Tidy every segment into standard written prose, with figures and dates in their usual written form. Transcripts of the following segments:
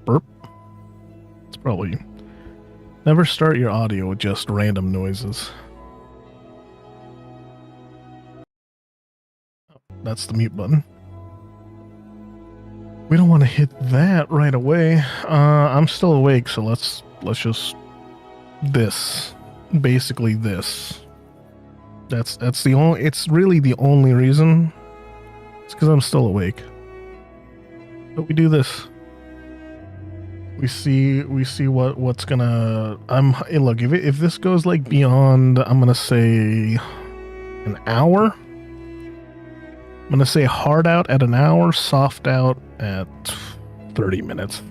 burp. It's probably... Never start your audio with just random noises. That's the mute button. We don't want to hit that right away. I'm still awake, so let's just this. Basically this. That's the only, it's really the only reason. It's because I'm still awake. But we do this. We see what's gonna, hey, look, if this goes like beyond, I'm gonna say an hour. I'm gonna say hard out at an hour, soft out at 30 minutes.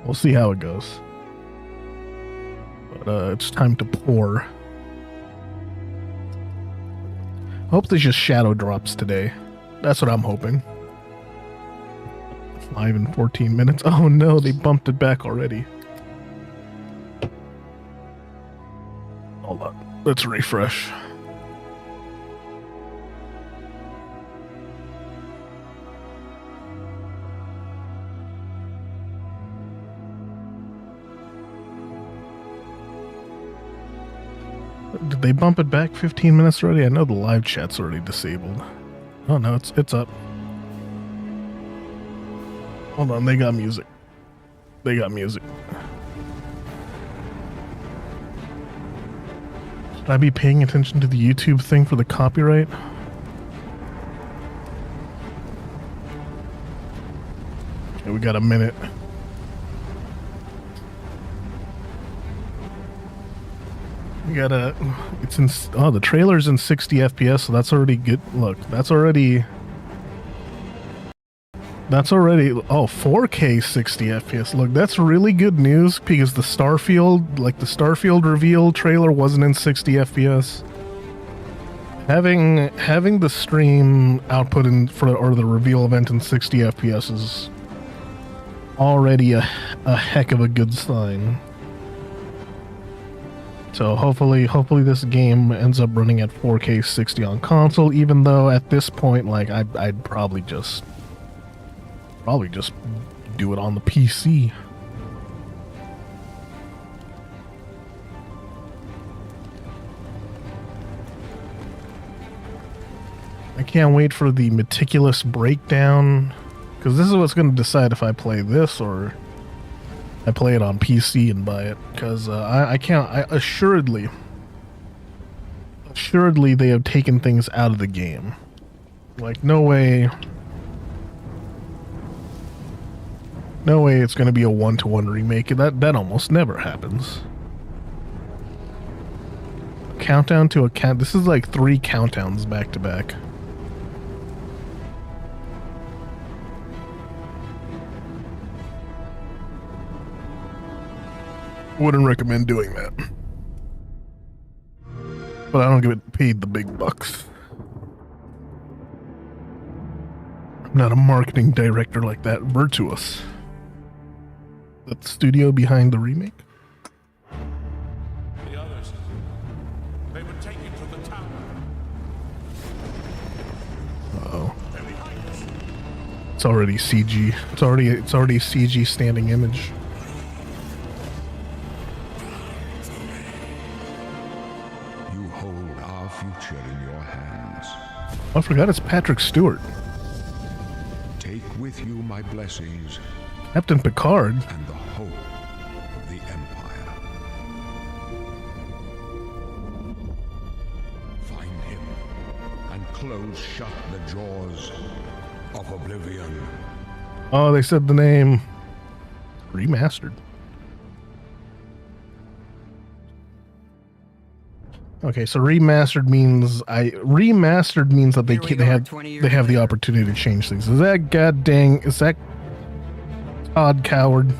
We'll see how it goes. But it's time to pour. I hope there's just shadow drops today. That's what I'm hoping. 5 and 14 minutes. Oh no, they bumped it back already. Hold on. Let's refresh. Did they bump it back 15 minutes already? I know the live chat's already disabled. Oh no, it's up. Hold on, they got music. They got music. Should I be paying attention to the YouTube thing for the copyright? Okay, we got a minute. We gotta, it's in, oh, the trailer's in 60 FPS, so that's already good. Look, that's already, oh, 4K 60 FPS. Look, that's really good news because the Starfield reveal trailer wasn't in 60 FPS. Having the stream output or the reveal event in 60 FPS is already a heck of a good sign. So hopefully this game ends up running at 4K 60 on console, even though at this point, like, I'd probably just do it on the PC. I can't wait for the meticulous breakdown, because this is what's going to decide if I play this or I play it on PC and buy it, because assuredly they have taken things out of the game. Like, no way it's going to be a one-to-one remake. That almost never happens. Countdown to a count. This is like 3 countdowns back to back. Wouldn't recommend doing that. But I don't get paid the big bucks. I'm not a marketing director like that. Virtuous. That the studio behind the remake? The others, they would take you to the tower. Uh-oh. It's already CG. It's already a CG standing image. Future in your hands. I forgot it's Patrick Stewart. Take with you my blessings. Captain Picard. And the hope of the Empire. Find him and close shut the jaws of Oblivion. Oh, they said the name. Remastered. Okay, so remastered means that they have the opportunity to change things. Is that Todd Coward?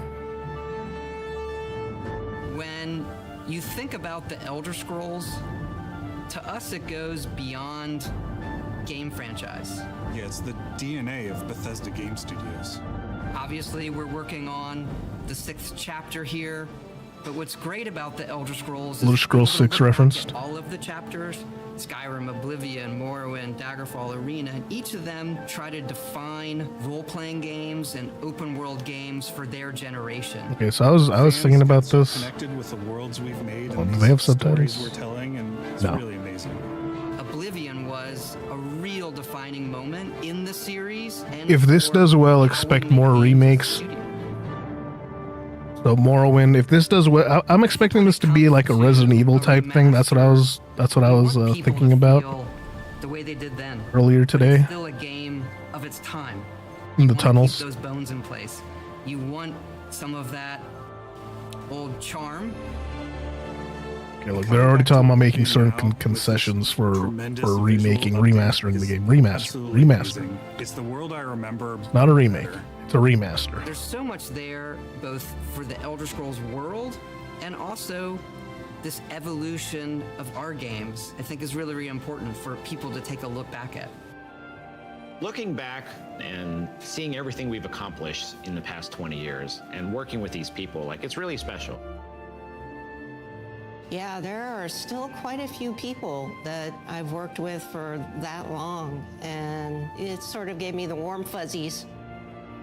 When you think about the Elder Scrolls, to us it goes beyond game franchise. Yeah, it's the DNA of Bethesda Game Studios. Obviously, we're working on the 6th chapter here, But what's great about the Elder Scrolls Elder is Scrolls being able to 6 look back referenced. at all of the chapters, Skyrim, Oblivion, Morrowind, Daggerfall, Arena, and each of them try to define role-playing games and open-world games for their generation. Okay, so I was thinking about this. Connected with the worlds we've made Oh, and do they have these stories subtitles? we're telling, and it's No. really amazing. Oblivion was a real defining moment in the series. And If this for does well, how we expect make more games as a remakes. studio. So Morrowind, if this does well, I'm expecting this to be like a Resident Evil type thing. That's what I was We want people thinking to about feel the way they did then. earlier But today. it's still a game of its time. In the You wanna tunnels. keep those bones in place. You want some of that old charm. Okay, look, they're already talking about making certain concessions for remaking, remastering the game. Remaster. Amazing. It's the world I remember. Not a remake. It's a remaster. There's so much there, both for the Elder Scrolls world and also this evolution of our games, I think is really, really important for people to take a look back at. Looking back and seeing everything we've accomplished in the past 20 years and working with these people, like, it's really special. Yeah, there are still quite a few people that I've worked with for that long, and it sort of gave me the warm fuzzies.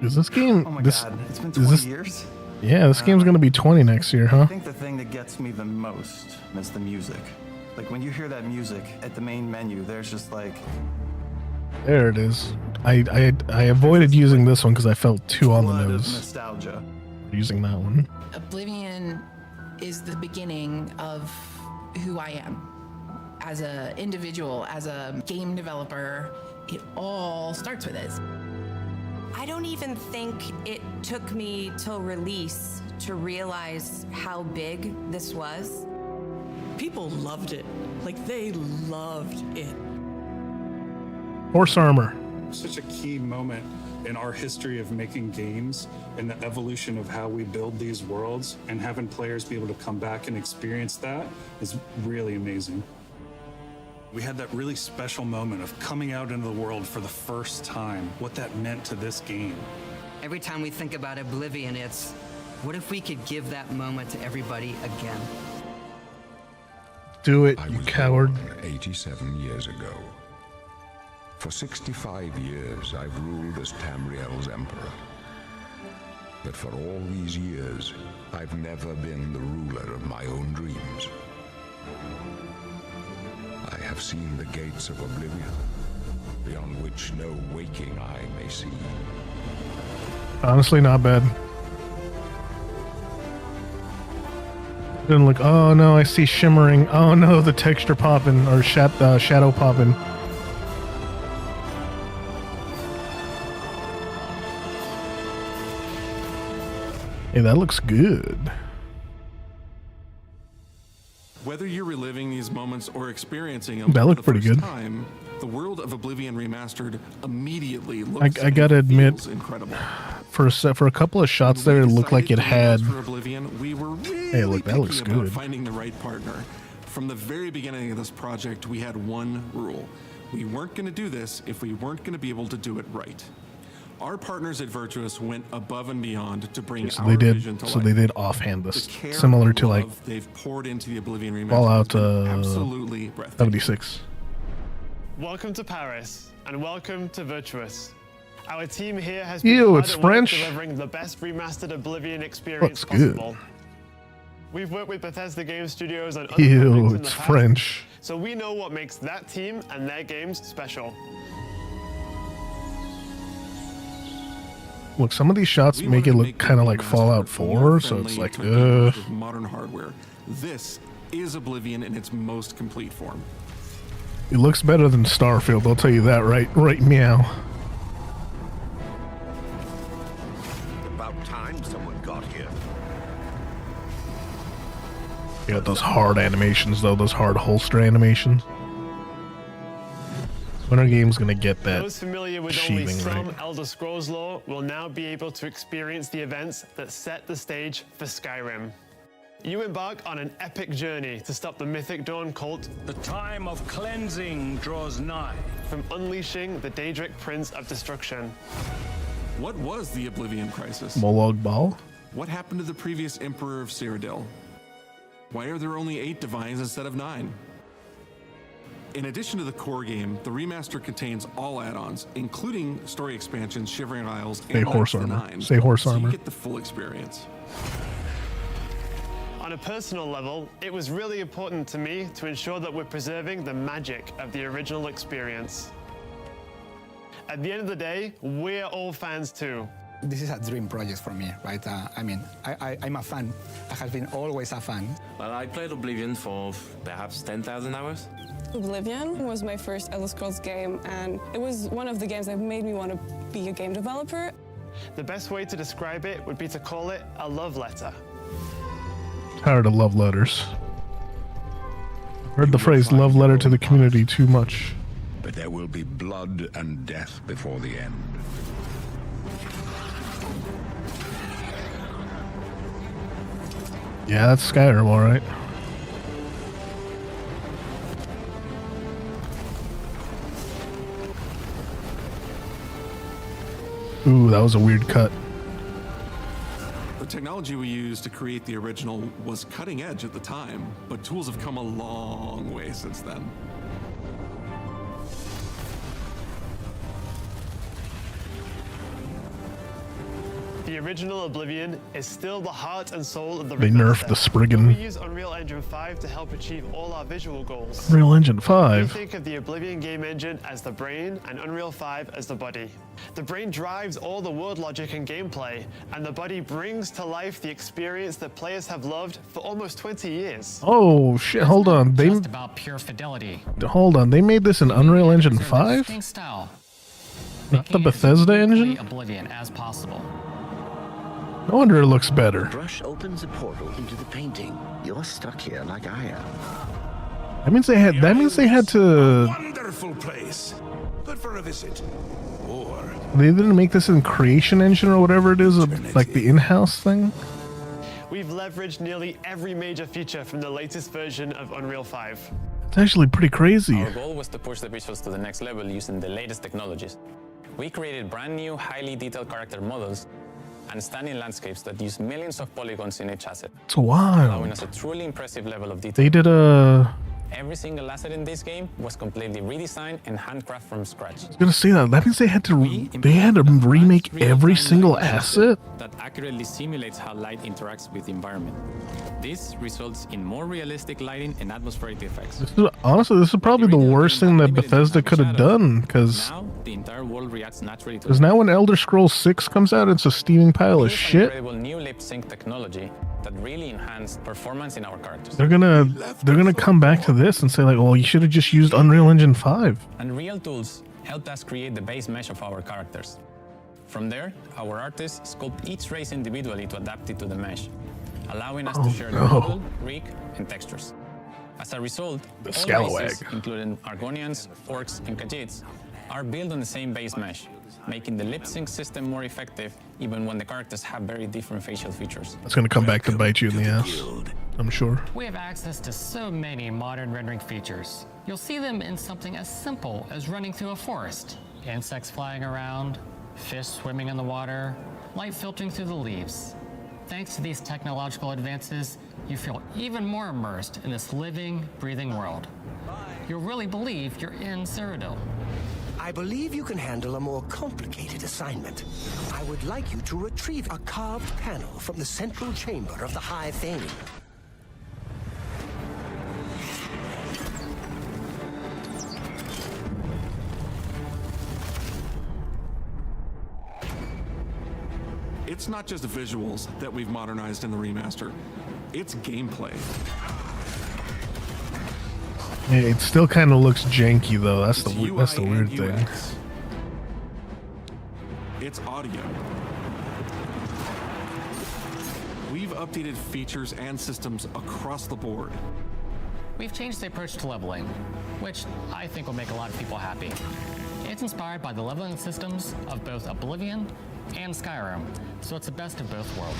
Is this game? Oh my this, god, it's been is 20 this- years. Yeah, this game's gonna be 20 next year, huh? I think the thing that gets me the most is the music. Like when you hear that music at the main menu, there's just like, There it is. I avoided using this one because I felt too on the flood of nose nostalgia. using that one. Oblivion is the beginning of who I am as an individual, as a game developer. It all starts with this. I don't even think it took me till release to realize how big this was. People loved it. Like, they loved it. Horse armor. Such a key moment in our history of making games and the evolution of how we build these worlds, and having players be able to come back and experience that is really amazing. We had that really special moment of coming out into the world for the first time, what that meant to this game. Every time we think about Oblivion, it's what if we could give that moment to everybody again? Do it, I you was coward. born 87 years ago. For 65 years, I've ruled as Tamriel's emperor. But for all these years, I've never been the ruler of my own dreams. I have seen the gates of Oblivion, beyond which no waking eye may see. Honestly, not bad. Didn't look. Oh no, I see shimmering. Oh no, the texture popping or shadow popping. Hey, that looks good. Whether you're reliving these moments or experiencing them That for looked the pretty first good. time, the world of Oblivion Remastered immediately looks I gotta and admit, feels incredible. For a couple of shots there, it looked like it had. For Oblivion, we were really Hey, look, that looks picky about good. finding the right partner. From the very beginning of this project, we had one rule: we weren't going to do this if we weren't going to be able to do it right. Our partners at Virtuous went above and beyond to bring So our they vision did. to So life. they did offhand this, The care similar and to like love they've poured into the Oblivion Remaster Fallout has been absolutely breathtaking. 76. Welcome to Paris, and welcome to Virtuous. Our team here has Ew, been hard it's at work French. delivering the best remastered Oblivion experience Looks good. possible. We've worked with Bethesda Game Studios on other Ew, projects in the it's past, French. so we know what makes that team and their games special. Look, some of these shots We make wanted it to look make the kind of like remaster Fallout more 4, so it's friendly like, to gamers with modern hardware. This is Oblivion in its most complete form. It looks better than Starfield, I'll tell you that, right meow. About time someone got here. Yeah, those hard animations though, those hard holster animations. When our game's gonna get that Those familiar with only sheathing some right? Elder Scrolls lore will now be able to experience the events that set the stage for Skyrim. You embark on an epic journey to stop the Mythic Dawn cult. The time of cleansing draws nigh. From unleashing the Daedric Prince of Destruction. What was the Oblivion Crisis? Molag Bal? What happened to the previous Emperor of Cyrodiil? Why are there only 8 divines instead of 9? In addition to the core game, the remaster contains all add-ons, including story expansions, Shivering Isles, Say and horse Knights of the armor. Nine, Say horse so armor. you get the full experience. On a personal level, it was really important to me to ensure that we're preserving the magic of the original experience. At the end of the day, we're all fans too. This is a dream project for me, right? I'm a fan. I have been always a fan. Well, I played Oblivion for perhaps 10,000 hours. Oblivion was my first Elder Scrolls game, and it was one of the games that made me want to be a game developer. The best way to describe it would be to call it a love letter. Tired of love letters. Heard the phrase love letter to the community too much. But there will be blood and death before the end. Yeah, that's Skyrim, alright. Ooh, that was a weird cut. The technology we used to create the original was cutting edge at the time, but tools have come a long way since then. The original Oblivion is still the heart and soul of the They Remaster. nerfed the Spriggan. We use Unreal Engine 5 to help achieve all our visual goals. Unreal Engine We 5. think of the Oblivion game engine as the brain and Unreal 5 as the body. The brain drives all the world logic and gameplay, and the body brings to life the experience that players have loved for almost 20 years. Oh shit, hold on. They Just about pure fidelity. hold on. They made this in Unreal Engine 5? Distinct style. Not the Bethesda engine? Oblivion as possible. No wonder it looks better. Brush opens a portal into the painting. You're stuck here like I am. That means they had to. Wonderful place. Good for a visit. Or They didn't make this in Creation Engine or whatever it is, like the in-house thing. We've leveraged nearly every major feature from the latest version of Unreal 5. It's actually pretty crazy. Our goal was to push the visuals to the next level using the latest technologies. We created brand new, highly detailed character models and stunning landscapes that use millions of polygons in each asset. It's wild. Allowing us a truly impressive level of detail. They did a. Every single asset in this game was completely redesigned and handcrafted from scratch. I was gonna say that. That means they had to remake every single asset. That accurately simulates how light interacts with the environment. This results in more realistic lighting and atmospheric effects. Honestly, this is probably the worst thing that Bethesda could have done, because Now the entire world reacts naturally to now when Elder Scrolls 6 comes out, it's a steaming pile of This shit. incredible new lip sync technology that really enhanced performance in our characters. They're gonna come back to this and say like, "Oh, you should have just used Unreal Engine 5." Unreal tools helped us create the base mesh of our characters. From there, our artists sculpt each race individually to adapt it to the mesh, allowing us to share the model, rig, and textures. As a result, The all Scalawag. races, including Argonians, Orcs, and Khajiits, are built on the same base mesh, making the lip sync system more effective even when the characters have very different facial features. It's gonna come back to bite you in the ass, I'm sure. We have access to so many modern rendering features. You'll see them in something as simple as running through a forest. Insects flying around, fish swimming in the water, light filtering through the leaves. Thanks to these technological advances, you feel even more immersed in this living, breathing world. You'll really believe you're in Cyrodiil. I believe you can handle a more complicated assignment. I would like you to retrieve a carved panel from the central chamber of the High Thane. It's not just visuals that we've modernized in the remaster, it's gameplay. It still kind of looks janky though. That's the weird and thing. UX. It's audio. We've updated features and systems across the board. We've changed the approach to leveling, which I think will make a lot of people happy. It's inspired by the leveling systems of both Oblivion and Skyrim, so it's the best of both worlds.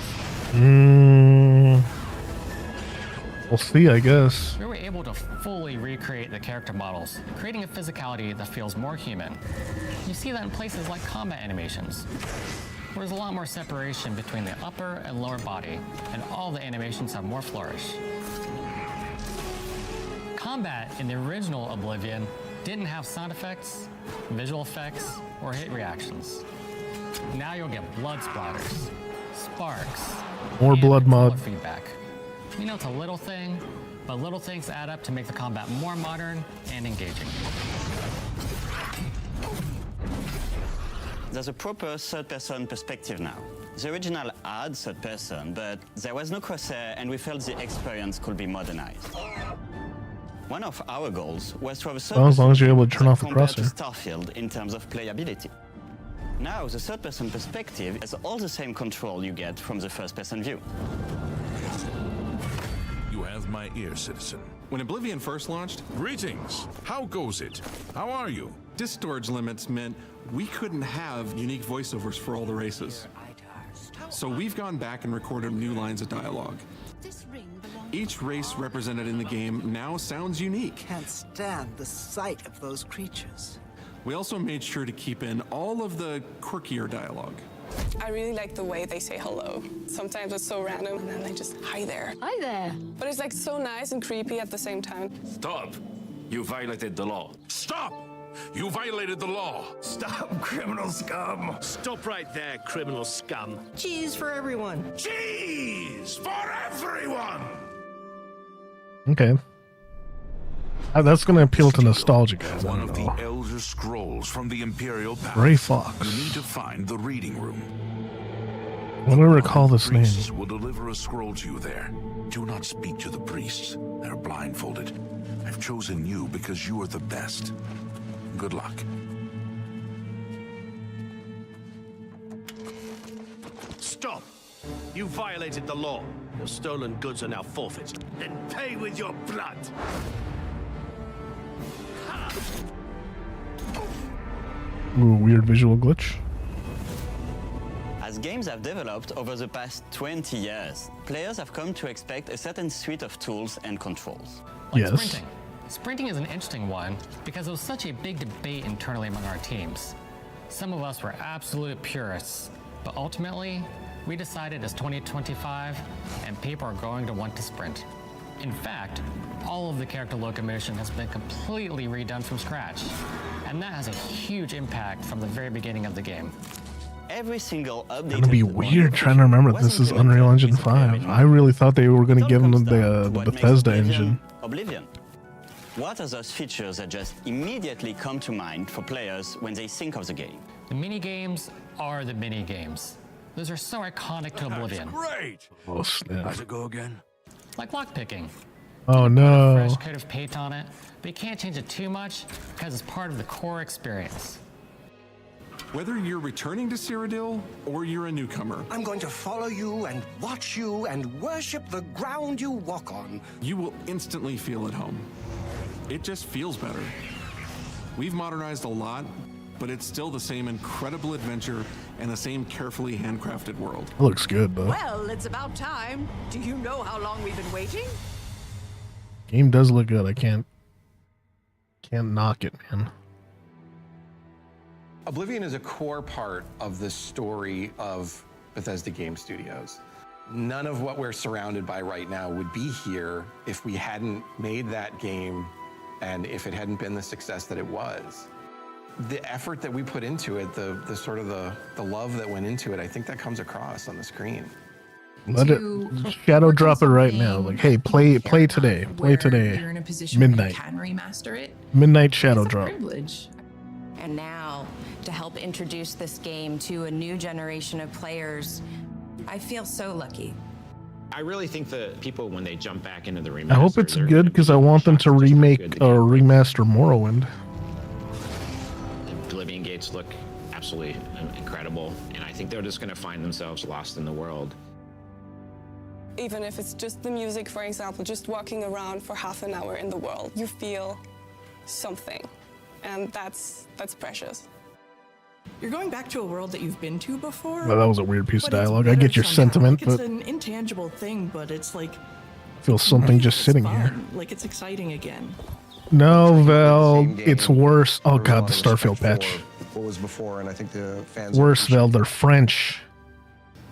We'll see, I guess. We were able to fully recreate the character models, creating a physicality that feels more human. You see that in places like combat animations, where there's a lot more separation between the upper and lower body, and all the animations have more flourish. combat in the original Oblivion didn't have sound effects, visual effects, or hit reactions. Now you'll get blood splatters, sparks, More and blood controller mod. feedback. You know, it's a little thing, but little things add up to make the combat more modern and engaging. There's a proper third-person perspective now. The original had third-person, but there was no crosshair, and we felt the experience could be modernized. One of our goals was to have a Well, as long as you're able to turn off the compared to crosshair. Starfield in terms of playability. Now, the third-person perspective has all the same control you get from the first-person view. You have my ear, citizen. When Oblivion first launched, Greetings. How goes it? How are you? disk storage limits meant we couldn't have unique voiceovers for all the races. So we've gone back and recorded new lines of dialogue. Each race represented in the game now sounds unique. Can't stand the sight of those creatures. We also made sure to keep in all of the quirkier dialogue. I really like the way they say hello. Sometimes it's so random and then they just, hi there. Hi there. But it's like so nice and creepy at the same time. Stop. You violated the law. Stop! You violated the law. Stop, criminal scum. Stop right there, criminal scum. Cheese for everyone. Cheese for everyone! Okay. That's going to appeal to nostalgia guys. One of the Elder Scrolls from the Imperial Palace. Ray Fox. You need to find the reading room. What do I recall this name? Priests will deliver a scroll to you there. Do not speak to the priests. They're blindfolded. I've chosen you because you are the best. Good luck. Stop! You violated the law. Your stolen goods are now forfeit. Then pay with your blood. Ooh, weird visual glitch. As games have developed over the past 20 years, players have come to expect a certain suite of tools and controls. Like sprinting. Sprinting is an interesting one because it was such a big debate internally among our teams. Some of us were absolute purists, but ultimately, we decided it's 2025 and people are going to want to sprint. In fact, all of the character locomotion has been completely redone from scratch, and that has a huge impact from the very beginning of the game. Every single It's gonna be weird trying to remember this is Unreal Engine 5. I really thought they were gonna give them the Bethesda engine. Oblivion. What are those features that just immediately come to mind for players when they think of the game? The mini games are the mini games. Those are so iconic to Oblivion. Great. Oh snap! How's it go again? Like lockpicking. Oh no! Fresh coat of paint on it, but you can't change it too much because it's part of the core experience. Whether you're returning to Cyrodiil or you're a newcomer, I'm going to follow you and watch you and worship the ground you walk on. You will instantly feel at home. It just feels better. We've modernized a lot, but it's still the same incredible adventure and the same carefully handcrafted world. It looks good though. Well, it's about time. Do you know how long we've been waiting? Game does look good. I can't knock it, man. Oblivion is a core part of the story of Bethesda Game Studios. None of what we're surrounded by right now would be here if we hadn't made that game and if it hadn't been the success that it was. The effort that we put into it, the sort of the love that went into it, I think that comes across on the screen. Let it shadow drop it right now. Like, hey, play today. Play today. You're in a position Midnight. where you can remaster it. Midnight shadow drop. Privilege. And now, to help introduce this game to a new generation of players, I feel so lucky. I really think that people, when they jump back into the remaster, I hope it's good because I want them to remake or remaster Morrowind. Oblivion gates look absolutely incredible, and I think they're just going to find themselves lost in the world. Even if it's just the music, for example, just walking around for half an hour in the world, you feel something, and that's precious. You're going back to a world that you've been to before. Well, that was a weird piece of but it's dialogue. I better get your somehow. sentiment, Like, it's but an intangible thing, but it's like I feel something just sitting fun. here. Like it's exciting again. No, Vel, it's worse. Oh god, the Starfield patch. What was before, and I think the fans. Worse, Vel, they're French.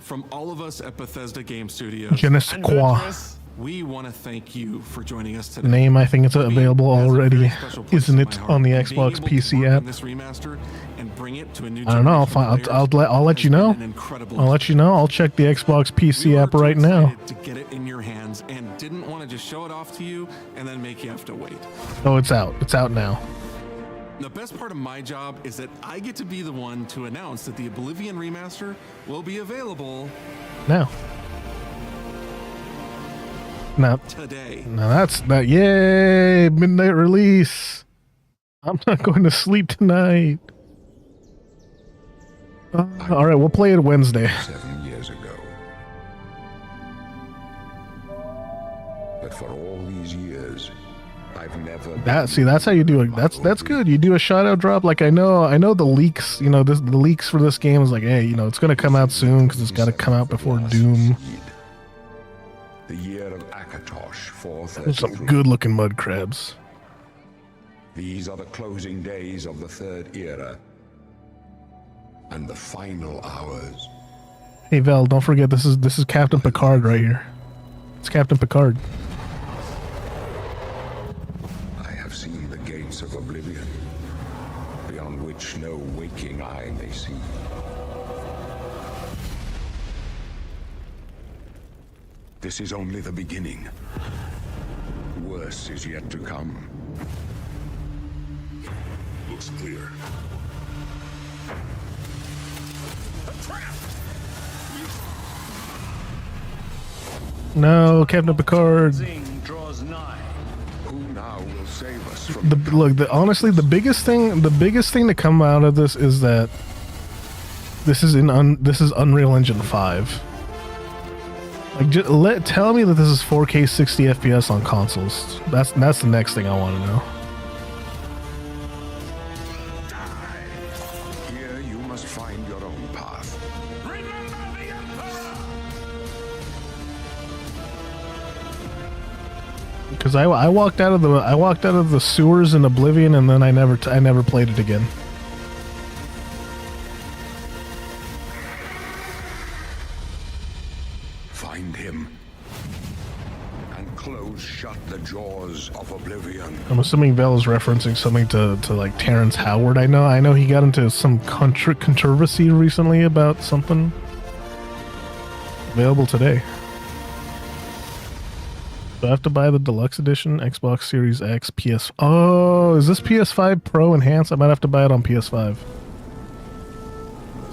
From all of us at Bethesda Game Studios, Je ne sais quoi. we want to thank you for joining us The today. name, I think it's available already, Special place isn't in it, my heart. on the Being Xbox able to PC work on app? this remaster and bring it to a new I don't know. generation of players I'll let you has been know. an incredible I'll let you know. I'll check the Xbox PC app right now. to get it in your hands and didn't want to just show it off to you and then make you have to wait. Oh, it's out. It's out now. The best part of my job is that I get to be the one to announce that the Oblivion remaster will be available Now. Now today. Now that's that. Yay! Midnight release. I'm not going to sleep tonight. All right, we'll play it Wednesday. 7 years ago. But for all these years, I've never. That's how you do it. That's good. You do a shout out drop. Like I know the leaks. The leaks for this game is like, hey, it's gonna come out soon because it's got to come out before Doom. The year of Akatosh, 433. There's some good looking mud crabs. These are the closing days of the third era. And the final hours. Hey Val, don't forget this is Captain Picard right here. It's Captain Picard. I have seen the gates of Oblivion, beyond which no waking eye may see. This is only the beginning. Worse is yet to come. Looks clear. No, Captain Picard. Who now will save us Look, honestly, the biggest thing to come out of this is that this is Unreal Engine 5. Like, tell me that this is 4K 60 FPS on consoles. That's the next thing I want to know. Here you must find your own path. Because I walked out of the sewers in Oblivion and then I never played it again. Find him. And close shut the jaws of Oblivion. I'm assuming Vel is referencing something to like Terrence Howard. I know he got into some controversy recently about something. Available today. Do I have to buy the deluxe edition? Xbox Series X, PS. Oh, is this PS5 Pro Enhanced? I might have to buy it on PS5.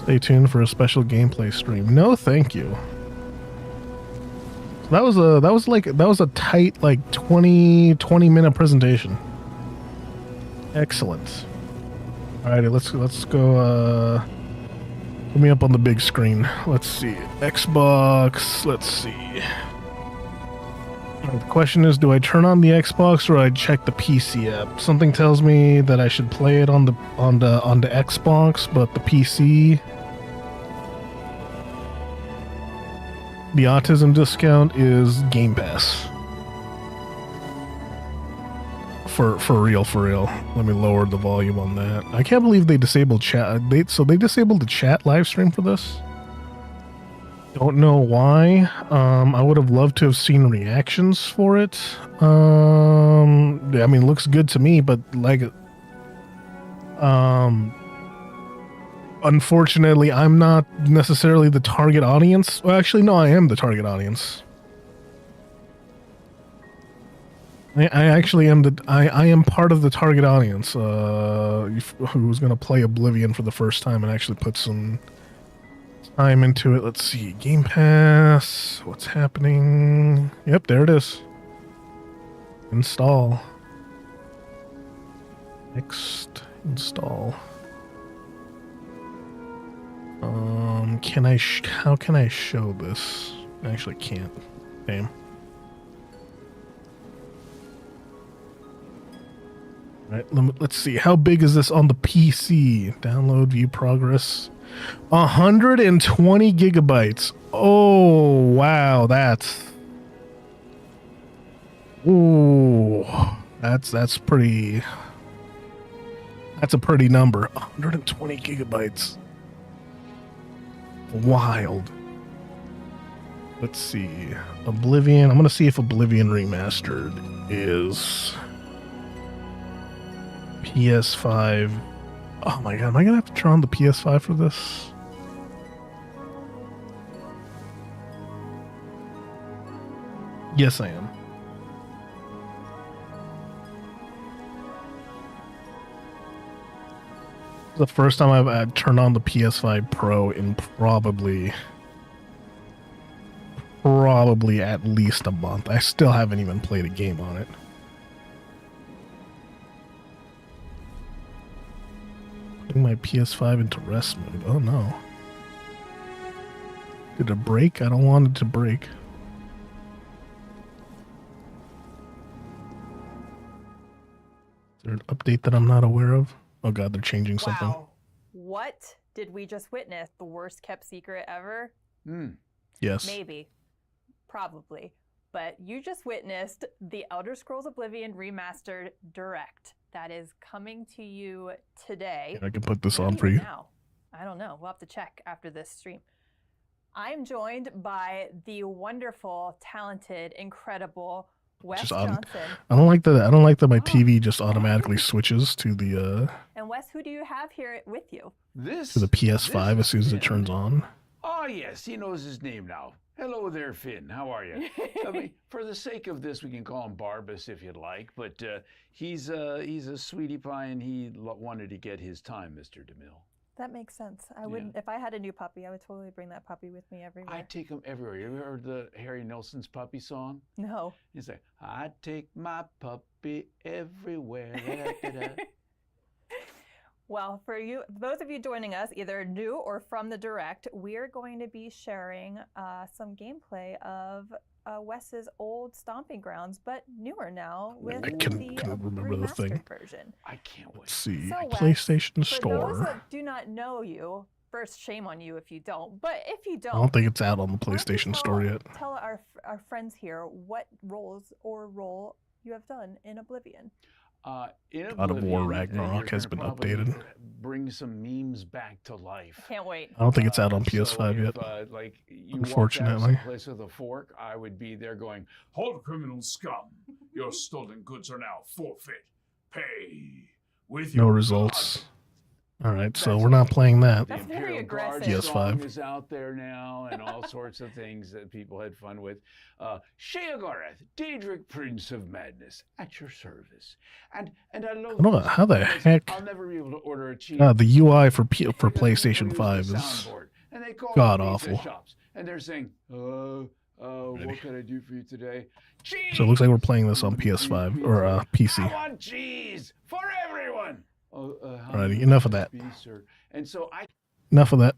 Stay tuned for a special gameplay stream. No, thank you. That was a tight like 20 minute presentation. Excellent. Alrighty, let's go. Put me up on the big screen. Let's see. Xbox. Let's see. The question is, do I turn on the Xbox or I check the PC app? Something tells me that I should play it on the Xbox, but the PC, the autism discount is Game Pass. For real. Let me lower the volume on that. I can't believe they disabled chat. They disabled the chat live stream for this. Don't know why. I would have loved to have seen reactions for it. I mean, looks good to me, but like, unfortunately, I'm not necessarily the target audience. Well, actually, no, I am the target audience. I actually am I am part of the target audience who's going to play Oblivion for the first time and actually put some time into it. Let's see. Game Pass. What's happening? Yep, there it is. Install. Next. Install. How can I show this? I actually can't. Damn. Right, let's see. How big is this on the PC? Download, view progress. 120 gigabytes. Oh, wow. That's pretty. That's a pretty number. 120 gigabytes. Wild. Let's see. Oblivion. I'm going to see if Oblivion Remastered is PS5. Oh my god, am I going to have to turn on the PS5 for this? Yes, I am. The first time I've turned on the PS5 Pro in probably at least a month. I still haven't even played a game on it. Putting my PS5 into rest mode. Oh no. Did it break? I don't want it to break. Is there an update that I'm not aware of? Oh god, they're changing something. Wow. What did we just witness? The worst kept secret ever? Yes. Maybe. Probably. But you just witnessed the Elder Scrolls Oblivion Remastered Direct. That is coming to you today. I can put this on Maybe for you. now. I don't know. We'll have to check after this stream. I'm joined by the wonderful, talented, incredible Wes Johnson. I don't like that my TV just automatically switches to the And Wes, who do you have here with you? to the PS5 as soon as it turns on. Oh, yes, he knows his name now. Hello there, Finn. How are you? I mean, for the sake of this, we can call him Barbas if you'd like, but he's a sweetie pie, and he wanted to get his time, Mr. DeMille. That makes sense. I wouldn't. If I had a new puppy, I would totally bring that puppy with me everywhere. I take him everywhere. You ever heard the Harry Nelson's puppy song? No. He's like, I take my puppy everywhere. Da-da-da-da. Well, for you, those of you joining us, either new or from the direct, we are going to be sharing some gameplay of Wes's old stomping grounds, but newer now with I couldn't remember the thing. Version. I can't wait. Let's see. So, Wes, PlayStation For those Store. that do not know you, first, shame on you if you don't. But if you I don't think it's out on the PlayStation Store yet. tell our friends here what roles or role you have done in Oblivion. In God of War Oblivion, Ragnarok you're has gonna been probably updated. Bring some memes back to life. Can't wait. I don't think it's out on PS5 So if, yet. like you Unfortunately. walked out of some place with a fork, I would be there going, Hold, criminal scum. Your stolen goods are now forfeit. Pay with No your results. All right, so we're not playing that. That's very Guard aggressive. song PS5. is out there now, and all sorts of things that people had fun with. Sheogorath, Daedric, Prince of Madness, at your service. And I love I don't know this how the because heck. I'll never be able to order a cheese. The UI for PlayStation 5 is soundboard, and they call god up pizza awful. shops, and they're saying, what can I do for you today? Cheese! So it looks like we're playing this on PS5 or PC. I want cheese for everyone. Alrighty, enough of that. And so Enough of that.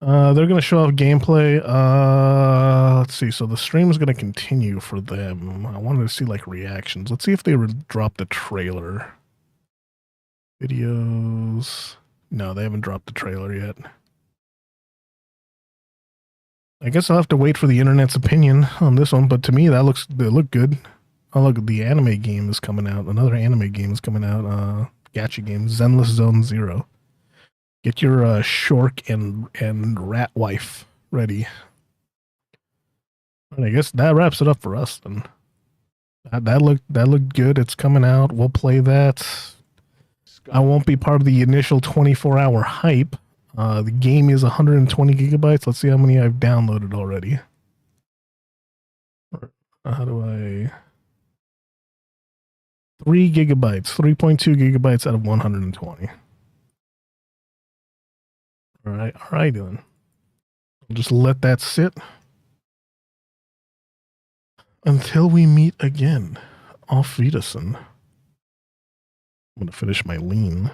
They're gonna show off gameplay. Let's see. So the stream is gonna continue for them. I wanted to see like reactions. Let's see if they dropped the trailer. Videos. No, they haven't dropped the trailer yet. I guess I'll have to wait for the internet's opinion on this one. But to me, they look good. Oh look, the anime game is coming out. Another anime game is coming out. Gacha game, Zenless Zone Zero. Get your Shork and Rat Wife ready. And I guess that wraps it up for us then. That looked good. It's coming out. We'll play that. I won't be part of the initial 24-hour hype. The game is 120 gigabytes. Let's see how many I've downloaded already. How do I... 3 gigabytes, 3.2 gigabytes out of 120. All right then. I'll just let that sit until we meet again. Auf Wiedersehen. I'm gonna finish my lean.